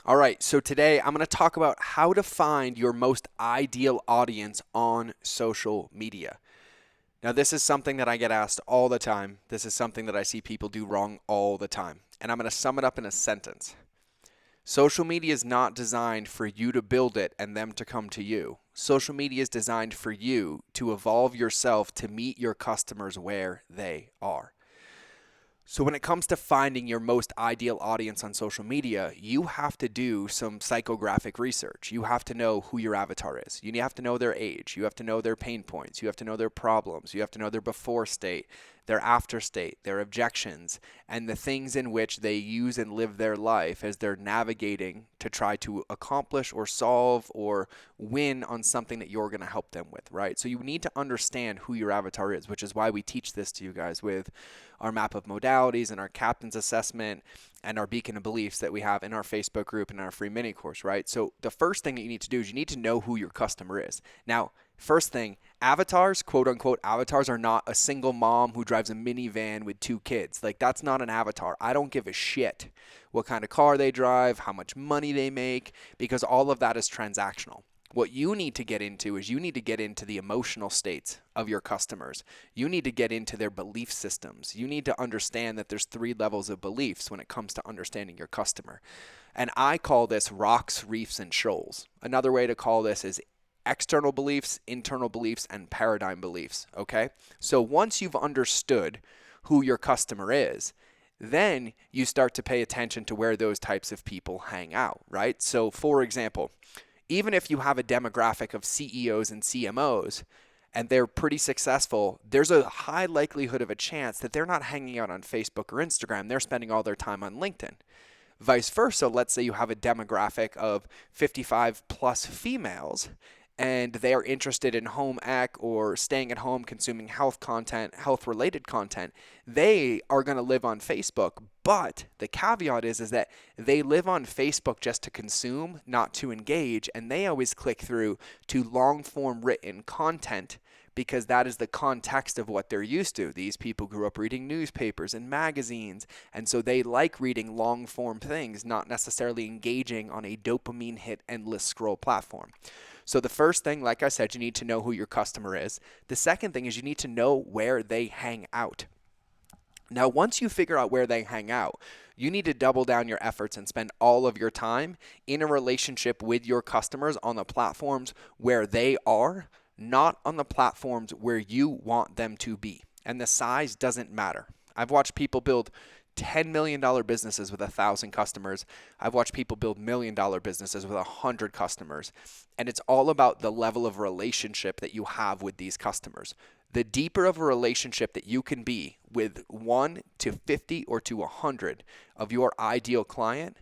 All right, so today I'm going to talk about how to find your most ideal audience on social media. Now, this is something that I get asked all the time. This is something that I see people do wrong all the time. And I'm going to sum it up in a sentence. Social media is not designed for you to build it and them to come to you. Social media is designed for you to evolve yourself to meet your customers where they are. So when it comes to finding your most ideal audience on social media, you have to do some psychographic research. You have to know who your avatar is. You have to know their age. You have to know their pain points. You have to know their problems. You have to know their before state, their after state, their objections, and the things in which they use and live their life as they're navigating to try to accomplish or solve or win on something that you're going to help them with, right? So you need to understand who your avatar is, which is why we teach this to you guys with our map of modalities and our captain's assessment and our beacon of beliefs that we have in our Facebook group and our free mini course, right? So the first thing that you need to do is you need to know who your customer is. Now, first thing, avatars, quote unquote, avatars are not a single mom who drives a minivan with 2 kids. Like, that's not an avatar. I don't give a shit what kind of car they drive, how much money they make, because all of that is transactional. What you need to get into is you need to get into the emotional states of your customers. You need to get into their belief systems. You need to understand that there's 3 levels of beliefs when it comes to understanding your customer. And I call this rocks, reefs, and shoals. Another way to call this is external beliefs, internal beliefs, and paradigm beliefs, okay? So once you've understood who your customer is, then you start to pay attention to where those types of people hang out, right? So for example, even if you have a demographic of CEOs and CMOs and they're pretty successful, there's a high likelihood of a chance that they're not hanging out on Facebook or Instagram. They're spending all their time on LinkedIn. Vice versa, let's say you have a demographic of 55 plus females and they are interested in home ec or staying at home consuming health content, health related content. They are going to live on Facebook, but the caveat is that they live on Facebook just to consume, not to engage, and they always click through to long form written content because that is the context of what they're used to. These people grew up reading newspapers and magazines, and so they like reading long form things, not necessarily engaging on a dopamine hit endless scroll platform. So the first thing, like I said, you need to know who your customer is. The second thing is you need to know where they hang out. Now, once you figure out where they hang out, you need to double down your efforts and spend all of your time in a relationship with your customers on the platforms where they are, not on the platforms where you want them to be. And the size doesn't matter. I've watched people build $10 million businesses with 1,000 customers. I've watched people build $1 million businesses with 100 customers. And it's all about the level of relationship that you have with these customers. The deeper of a relationship that you can be with 1 to 50 or to 100 of your ideal client,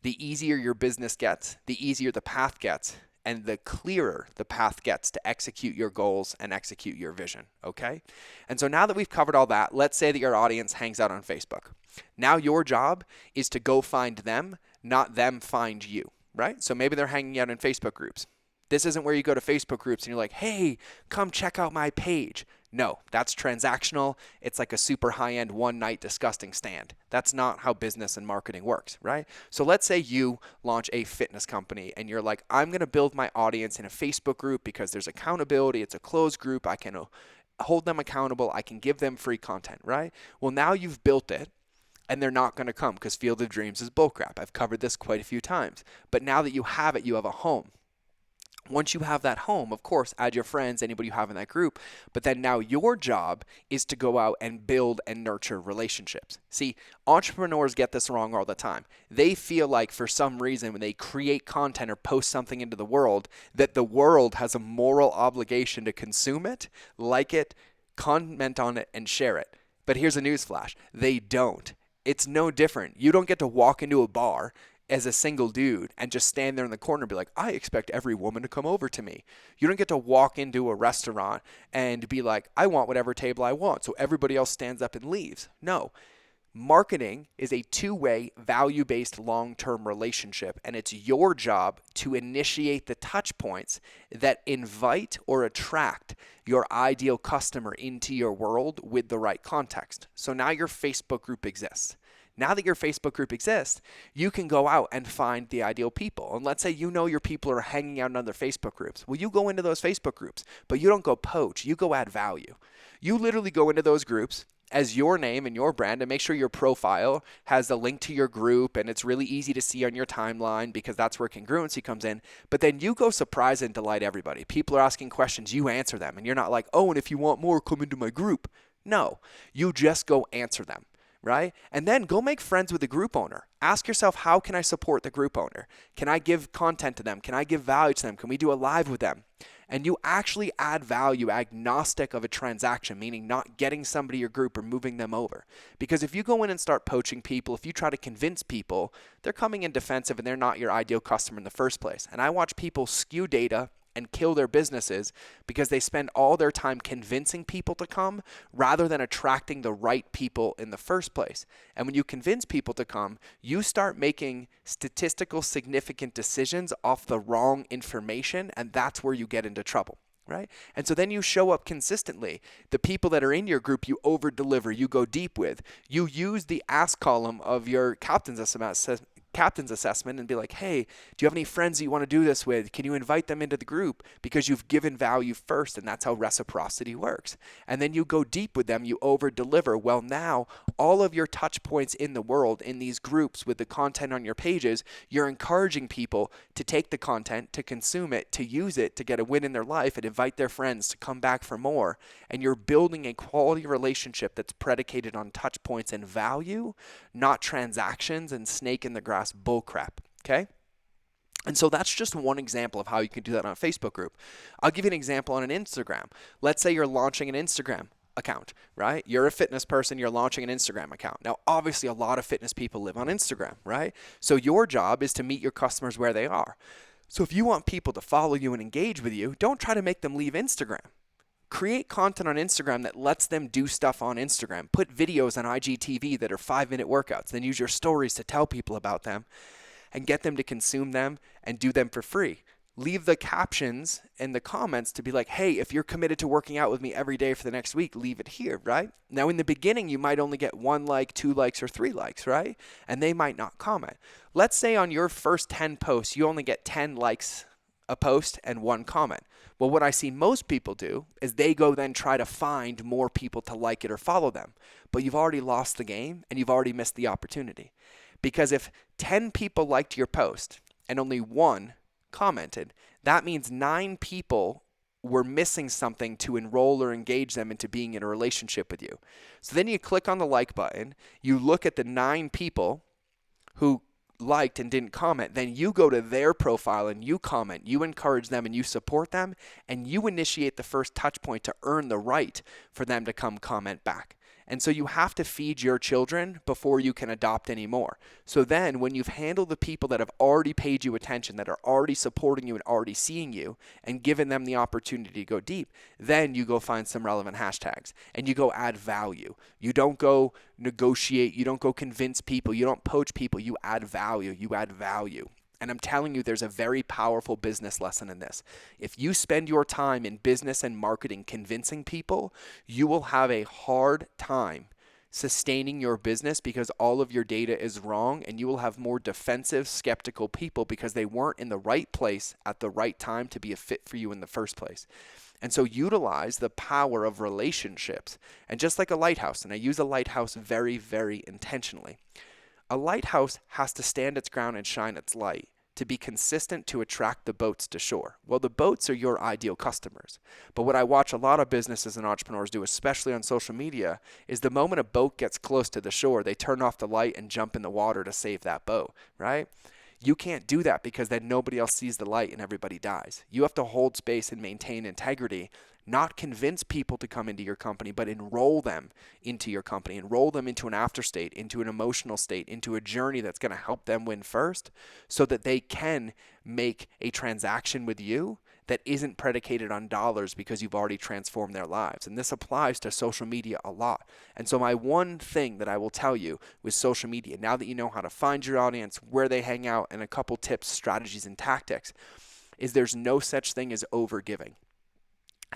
the easier your business gets, the easier the path gets, and the clearer the path gets to execute your goals and execute your vision, okay? And so now that we've covered all that, let's say that your audience hangs out on Facebook. Now your job is to go find them, not them find you, right? So maybe they're hanging out in Facebook groups. This isn't where you go to Facebook groups and you're like, hey, come check out my page. No, that's transactional. It's like a super high-end one-night disgusting stand. That's not how business and marketing works, right? So let's say you launch a fitness company and you're like, I'm going to build my audience in a Facebook group because there's accountability. It's a closed group. I can hold them accountable. I can give them free content, right? Well, now you've built it. And they're not going to come because Field of Dreams is bullcrap. I've covered this quite a few times. But now that you have it, you have a home. Once you have that home, of course, add your friends, anybody you have in that group. But then now your job is to go out and build and nurture relationships. See, entrepreneurs get this wrong all the time. They feel like for some reason when they create content or post something into the world, that the world has a moral obligation to consume it, like it, comment on it, and share it. But here's a newsflash. They don't. It's no different. You don't get to walk into a bar as a single dude and just stand there in the corner and be like, I expect every woman to come over to me. You don't get to walk into a restaurant and be like, I want whatever table I want, so everybody else stands up and leaves. No. Marketing is a two-way, value-based, long-term relationship, and it's your job to initiate the touch points that invite or attract your ideal customer into your world with the right context. So now your Facebook group exists. Now that your Facebook group exists, you can go out and find the ideal people. And let's say you know your people are hanging out in other Facebook groups. Well, you go into those Facebook groups, but you don't go poach. You go add value. You literally go into those groups as your name and your brand, and make sure your profile has the link to your group and it's really easy to see on your timeline, because that's where congruency comes in. But then you go surprise and delight everybody. People are asking questions, you answer them, and you're not like, oh, and if you want more, come into my group. No, you just go answer them, right? And then go make friends with the group owner. Ask yourself, how can I support the group owner? Can I give content to them? Can I give value to them? Can we do a live with them? And you actually add value agnostic of a transaction, meaning not getting somebody your group or moving them over. Because if you go in and start poaching people, if you try to convince people, they're coming in defensive and they're not your ideal customer in the first place. And I watch people skew data and kill their businesses because they spend all their time convincing people to come rather than attracting the right people in the first place. And when you convince people to come, you start making statistical significant decisions off the wrong information, and that's where you get into trouble. Right? And so then you show up consistently. The people that are in your group, you over deliver, you go deep with. You use the ask column of your captain's assessment and be like, hey, do you have any friends that you want to do this with? Can you invite them into the group? Because you've given value first, and that's how reciprocity works. And then you go deep with them, you over deliver. Well, now all of your touch points in the world in these groups with the content on your pages, you're encouraging people to take the content, to consume it, to use it, to get a win in their life and invite their friends to come back for more. And you're building a quality relationship that's predicated on touch points and value, not transactions and snake in the grass bullcrap. Okay? And so that's just one example of how you can do that on a Facebook group. I'll give you an example on an Instagram. Let's say you're launching an Instagram account, right? You're a fitness person, you're launching an Instagram account. Now, obviously, a lot of fitness people live on Instagram, right? So your job is to meet your customers where they are. So if you want people to follow you and engage with you, don't try to make them leave Instagram. Create content on Instagram that lets them do stuff on Instagram. Put videos on IGTV that are 5-minute workouts. Then use your stories to tell people about them and get them to consume them and do them for free. Leave the captions in the comments to be like, hey, if you're committed to working out with me every day for the next week, leave it here, right? Now, in the beginning, you might only get 1 like, 2 likes, or 3 likes, right? And they might not comment. Let's say on your first 10 posts, you only get 10 likes a post and 1 comment. Well, what I see most people do is they go then try to find more people to like it or follow them. But you've already lost the game and you've already missed the opportunity. Because if 10 people liked your post and only 1 commented, that means 9 people were missing something to enroll or engage them into being in a relationship with you. So then you click on the like button, you look at the 9 people who liked and didn't comment, then you go to their profile and you comment, you encourage them and you support them, and you initiate the first touch point to earn the right for them to come comment back. And so you have to feed your children before you can adopt any more. So then when you've handled the people that have already paid you attention, that are already supporting you and already seeing you and given them the opportunity to go deep, then you go find some relevant hashtags and you go add value. You don't go negotiate, you don't go convince people, you don't poach people, you add value, And I'm telling you, there's a very powerful business lesson in this. If you spend your time in business and marketing convincing people, you will have a hard time sustaining your business because all of your data is wrong, and you will have more defensive, skeptical people because they weren't in the right place at the right time to be a fit for you in the first place. And so utilize the power of relationships. And just like a lighthouse, and I use a lighthouse very, very intentionally, a lighthouse has to stand its ground and shine its light to be consistent to attract the boats to shore. Well, the boats are your ideal customers. But what I watch a lot of businesses and entrepreneurs do, especially on social media, is the moment a boat gets close to the shore, they turn off the light and jump in the water to save that boat, right? You can't do that because then nobody else sees the light and everybody dies. You have to hold space and maintain integrity, not convince people to come into your company, but enroll them into your company, enroll them into an after state, into an emotional state, into a journey that's going to help them win first so that they can make a transaction with you that isn't predicated on dollars because you've already transformed their lives. And this applies to social media a lot. And so my one thing that I will tell you with social media, now that you know how to find your audience, where they hang out, and a couple tips, strategies, and tactics, is there's no such thing as overgiving.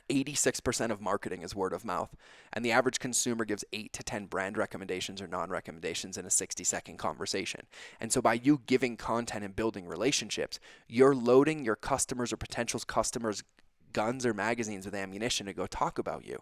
86% of marketing is word of mouth, and the average consumer gives 8 to 10 brand recommendations or non-recommendations in a 60-second conversation. And so by you giving content and building relationships, you're loading your customers or potential customers' guns or magazines with ammunition to go talk about you.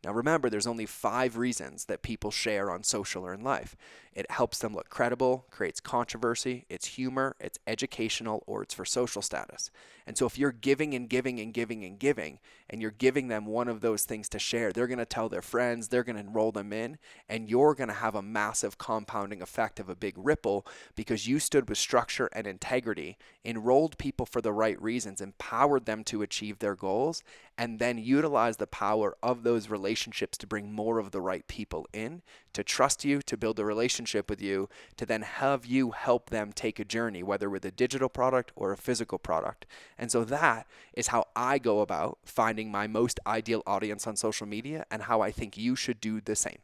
Now remember, there's only 5 reasons that people share on social or in life. It helps them look credible, creates controversy, it's humor, it's educational, or it's for social status. And so if you're giving and giving and giving and giving, and you're giving them one of those things to share, they're going to tell their friends, they're going to enroll them in, and you're going to have a massive compounding effect of a big ripple because you stood with structure and integrity, enrolled people for the right reasons, empowered them to achieve their goals, and then utilize the power of those relationships to bring more of the right people in, to trust you, to build a relationship with you, to then have you help them take a journey, whether with a digital product or a physical product. And so that is how I go about finding my most ideal audience on social media and how I think you should do the same.